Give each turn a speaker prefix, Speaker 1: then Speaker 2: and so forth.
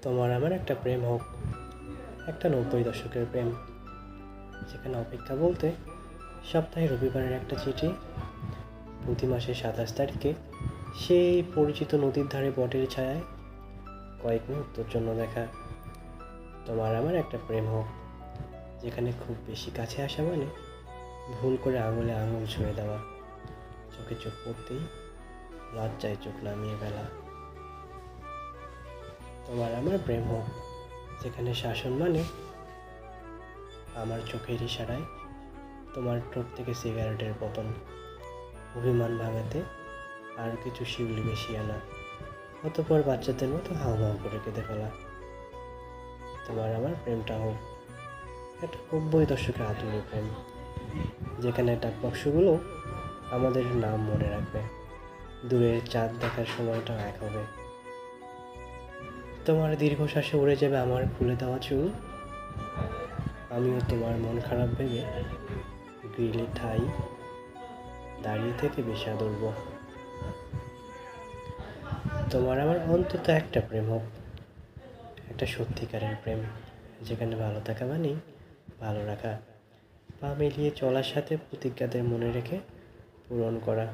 Speaker 1: তোমার আমার একটা প্রেম হোক, একটা 90 দশকের প্রেম, যেখানে অপেক্ষা বলতে সপ্তাহে রবিবারের একটা চিঠি, প্রতি মাসের 27 তারিখে সেই পরিচিত নদীর ধারে বটের ছায়ায় কয়েক মুহূর্তের জন্য দেখা। তোমার আমার একটা প্রেম হোক, যেখানে খুব বেশি কাছে আসা মানে ভুল করে আঙুলে আঙুল ছুঁয়ে দেওয়া, চোখে চোখ পড়তেই লজ্জায় চোখ নামিয়ে ফেলা। তোমার আমার প্রেম হোক, যেখানে শাসন মানে আমার চোখের ইশারায় তোমার ঠোঁট থেকে সিগারেটের পতন, অভিমান ভাঙাতে আরও কিছু শিউলি মিশিয়ে আনা, অতঃপর বাচ্চাদের মতো হাউমাউ করে কেঁদে ফেলা। তোমার আমার প্রেমটা হোক একটা 90 দশকের আধুনিক প্রেম, যেখানে ডাকবাক্সগুলো আমাদের নাম মনে রাখবে, দূরের চাঁদ দেখার সময়টাও এক হবে। তোমার দীর্ঘশ্বাসে উড়ে যাবে আমার খুলে দেওয়া চুল, আমিও তোমার মন খারাপ ভেবে গ্রিলে ঠাই দাঁড়িয়ে থেকে বিষাদ উড়ব। তোমার আমার অন্তত একটা প্রেম হোক, একটা সত্যিকারের প্রেম, যেখানে ভালো থাকা মানেই ভালো রাখা, পা মিলিয়ে চলার সাথে প্রতিজ্ঞাদের মনে রেখে পূরণ করা।